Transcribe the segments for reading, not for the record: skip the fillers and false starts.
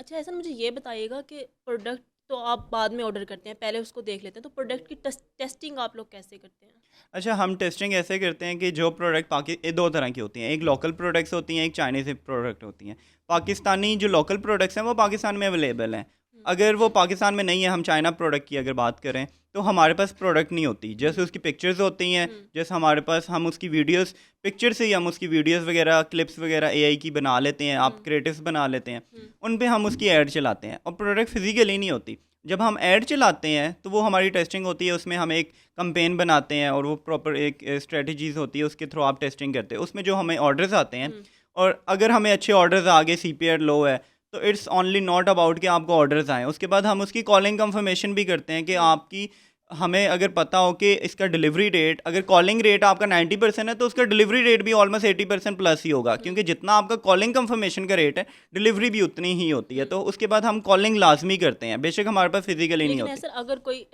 अच्छा ऐसा मुझे ये बताइएगा कि प्रोडक्ट तो आप बाद में ऑर्डर करते हैं, पहले उसको देख लेते हैं, तो प्रोडक्ट की टेस्टिंग आप लोग कैसे करते हैं? अच्छा, हम टेस्टिंग ऐसे करते हैं कि जो प्रोडक्ट दो तरह की होती हैं, एक लोकल प्रोडक्ट्स होती हैं, एक चाइनीज़ प्रोडक्ट होती हैं। पाकिस्तानी जो लोकल प्रोडक्ट्स हैं वो पाकिस्तान में अवेलेबल हैं। हुँ, अगर वो पाकिस्तान में नहीं है, हम चाइना प्रोडक्ट की अगर बात करें, तो हमारे पास प्रोडक्ट नहीं होती। जैसे हुँ, उसकी पिक्चर्स होती हैं, हुँ, जैसे हमारे पास हम उसकी वीडियोस पिक्चर से ही हम उसकी वीडियोस वगैरह क्लिप्स वगैरह एआई की बना लेते हैं, आप हुँ, क्रिएटिव्स बना लेते हैं। हुँ, उन पे हम उसकी ऐड चलाते हैं और प्रोडक्ट फिजिकली नहीं होती। जब हम ऐड चलाते हैं तो वो हमारी टेस्टिंग होती है, उसमें हम एक कंपेन बनाते हैं और वो प्रॉपर एक स्ट्रेटजीज होती है, उसके थ्रू आप टेस्टिंग करते हैं। उसमें जो हमें ऑर्डर्स आते हैं, हुँ, और अगर हमें अच्छे ऑर्डर्स आ गए, सीपीआर लो है, तो इट्स ओनली नॉट अबाउट कि आपको ऑर्डर्स आएँ। उसके बाद हम उसकी कॉलिंग कंफर्मेशन भी करते हैं कि हुँ। आपकी, हमें अगर पता हो कि इसका डिलीवरी रेट, अगर कॉलिंग रेट आपका 90% है तो उसका डिलीवरी रेट भी ऑलमोस्ट 80% प्लस ही होगा, हुँ, क्योंकि जितना आपका कॉलिंग कंफर्मेशन का रेट है, डिलीवरी भी उतनी ही होती है। हुँ। तो उसके बाद हम कॉलिंग लाजमी करते हैं, बेशक हमारे पास फिजिकली नहीं लेकिन है होती। सर, अगर कोई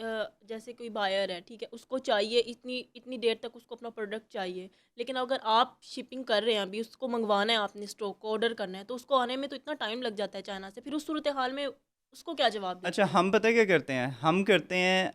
जैसे कोई बायर है, ठीक है, उसको चाहिए इतनी इतनी देर तक उसको अपना प्रोडक्ट चाहिए, लेकिन अगर आप शिपिंग कर रहे हैं, अभी उसको मंगवाना है, आपने स्टॉक को ऑर्डर करना है, तो उसको आने में तो इतना टाइम लग जाता है चाइना से, फिर उस सूरत हाल में उसको क्या जवाब अच्छा, देते हैं? हम पता है क्या करते हैं? हम करते हैं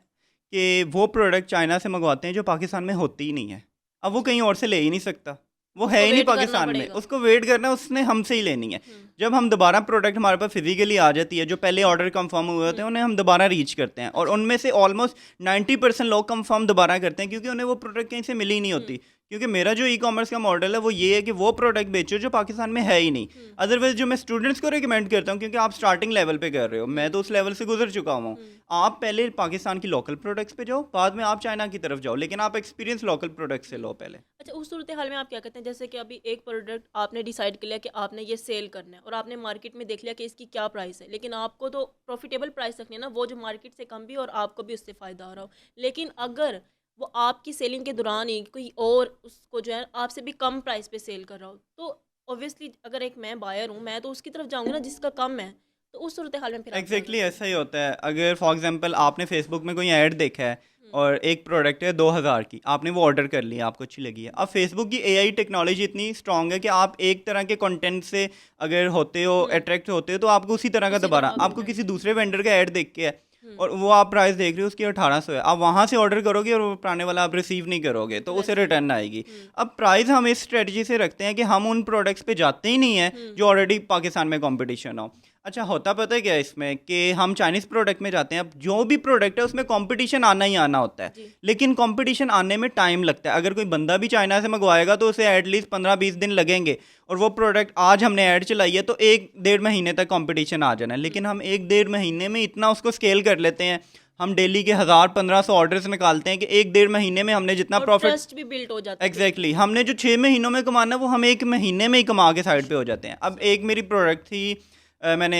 कि वो प्रोडक्ट चाइना से मंगवाते हैं जो पाकिस्तान में होती ही नहीं है। अब वो अच्छा, कहीं और से ले ही नहीं सकता। वो है उसको ही नहीं वेट करना पाकिस्तान में। पड़ेगा। उसको वेट करना है, उसने हमसे ही लेनी है। हुँ, जब हम दोबारा प्रोडक्ट हमारे पास फिज़िकली आ जाती है, जो पहले ऑर्डर कंफर्म हुए होते हुँ, हैं, उन्हें हम दोबारा रीच करते हैं और अच्छा, उनमें से ऑलमोस्ट 90% लोग कंफर्म दोबारा करते हैं, क्योंकि उन्हें वो प्रोडक्ट कहीं से मिली ही नहीं हुँ, होती। क्योंकि मेरा जो ई-कॉमर्स का मॉडल है वो ये है कि वो प्रोडक्ट बेचो जो पाकिस्तान में है ही नहीं। हुँ, अदरवाइज़ जो मैं स्टूडेंट्स को रिकमेंड करता हूँ, क्योंकि आप स्टार्टिंग लेवल पे कर रहे हो, मैं हुँ, तो उस लेवल से गुज़र चुका हुआ हूँ। हुँ। आप पहले पाकिस्तान की लोकल प्रोडक्ट्स पे जाओ, बाद में आप चाइना की तरफ जाओ, लेकिन आप एक्सपीरियंस लोकल प्रोडक्ट से हुँ। लो पहले। अच्छा, उस सूरत हाल में आप क्या कहते हैं, जैसे कि अभी एक प्रोडक्ट आपने डिसाइड कर लिया कि आपने ये सेल करना है और आपने मार्केट में देख लिया कि इसकी क्या प्राइस है, लेकिन आपको तो प्रॉफिटेबल प्राइस रखनी है ना, वो जो मार्केट से कम भी और आपको भी उससे फ़ायदा हो रहा हो। लेकिन अगर वो आपकी सेलिंग के दौरान ही कोई और उसको जो है आपसे भी कम प्राइस पे सेल कर रहा हो, तो ऑब्वियसली अगर एक मैं बायर हूँ, मैं तो उसकी तरफ जाऊँगी ना जिसका कम है। तो उस सूरत हाल में फिर आप क्या एग्जैक्टली करते हैं? ऐसा ही होता है। अगर फॉर एग्जांपल आपने फेसबुक में कोई ऐड देखा है हुँ, और एक प्रोडक्ट है 2000 की, आपने वो ऑर्डर कर लिया, आपको अच्छी लगी है। अब फेसबुक की एआई टेक्नोलॉजी इतनी स्ट्रांग है कि आप एक तरह के कंटेंट से अगर होते हो, हुँ, अट्रैक्ट होते हो, तो आपको उसी तरह का उसी दोबारा, तरह का आपको किसी कंटेंट। दूसरे वेंडर का ऐड देख के है हुँ, और वो आप प्राइस देख रहे हो उसकी 1800 है, आप वहाँ से ऑर्डर करोगे और वो पुराने वाला आप रिसीव नहीं करोगे, तो उसे वैसे ही। रिटर्न आएगी। हुँ, अब प्राइस हम इस स्ट्रेटजी से रखते हैं कि हम उन प्रोडक्ट्स पे जाते ही नहीं है हुँ, जो ऑलरेडी पाकिस्तान में कंपटीशन हो। अच्छा, होता पता है क्या है इसमें, कि हम चाइनीज़ प्रोडक्ट में जाते हैं। अब जो भी प्रोडक्ट है उसमें कंपटीशन आना ही आना होता है, जी। लेकिन कंपटीशन आने में टाइम लगता है। अगर कोई बंदा भी चाइना से मंगवाएगा तो उसे एटलीस्ट 15-20 दिन लगेंगे, और वो प्रोडक्ट आज हमने ऐड चलाई है तो 1 डेढ़ महीने तक कंपटीशन आ जाना है। हुँ, लेकिन हम 1 डेढ़ महीने में इतना उसको स्केल कर लेते हैं, हम डेली के 1000-1500 ऑर्डर्स निकालते हैं कि 1 डेढ़ महीने में हमने जितना और प्रॉफिट, ट्रस्ट भी बिल्ड हो जाता है बिल्कुल। एग्जैक्टली हमने जो 6 महीनों में कमाना है वो हम 1 महीने में ही कमा के साइड पे हो जाते हैं। अब सही। एक मेरी प्रोडक्ट थी, मैंने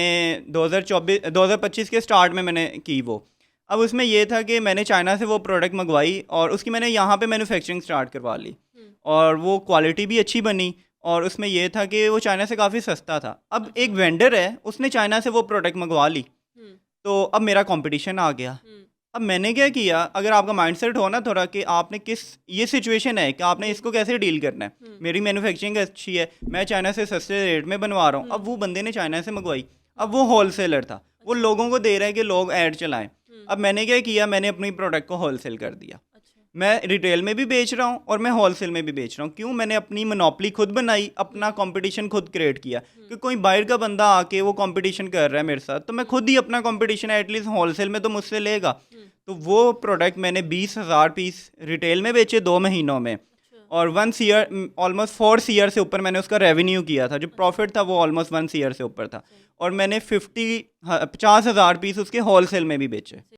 2024 2025 के स्टार्ट में मैंने की वो। अब उसमें ये था कि मैंने चाइना से वो प्रोडक्ट मंगवाई और उसकी मैंने यहाँ पे मैन्युफैक्चरिंग स्टार्ट करवा ली, हुँ, और वो क्वालिटी भी अच्छी बनी, और उसमें ये था कि वो चाइना से काफ़ी सस्ता था। अब एक अच्छा। वेंडर है, उसने चाइना से वो प्रोडक्ट मंगवा ली, हुँ, तो अब मेरा कंपटीशन आ गया। हुँ, अब मैंने क्या किया, अगर आपका माइंडसेट हो ना थोड़ा कि आपने किस, ये सिचुएशन है कि आपने जी। इसको कैसे डील करना है। हुँ, मेरी मैन्युफैक्चरिंग अच्छी है, मैं चाइना से सस्ते रेट में बनवा रहा हूँ। हुँ, अब वो बंदे ने चाइना से मंगवाई, हुँ, अब वो होलसेलर था, वो अच्छा। लोगों को दे रहा है कि लोग ऐड चलाएं। हुँ, अब मैंने क्या किया, मैंने अपनी प्रोडक्ट को होलसेल कर दिया। अच्छा। मैं रिटेल में भी बेच रहा हूँ और मैं होलसेल में भी बेच रहा हूँ। क्यों? मैंने अपनी मोनोपोली खुद बनाई, हुँ, अपना कंपटीशन खुद क्रिएट किया। हुँ, कि कोई बाहर का बंदा आके वो कंपटीशन कर रहा है मेरे साथ, तो मैं हुँ, खुद ही अपना कंपटीशन एटलीस्ट होलसेल में तो मुझसे लेगा। हुँ, तो वो प्रोडक्ट मैंने 20,000 पीस रिटेल में बेचे 2 महीनों में, अच्छा, और 1 ईयर ऑलमोस्ट 4 ईयर से ऊपर मैंने उसका रेवेन्यू किया था। जो अच्छा, प्रॉफिट था वो ऑलमोस्ट 1 ईयर से ऊपर था, सही, और मैंने 50,000 पीस उसके होलसेल में भी बेचे। सही।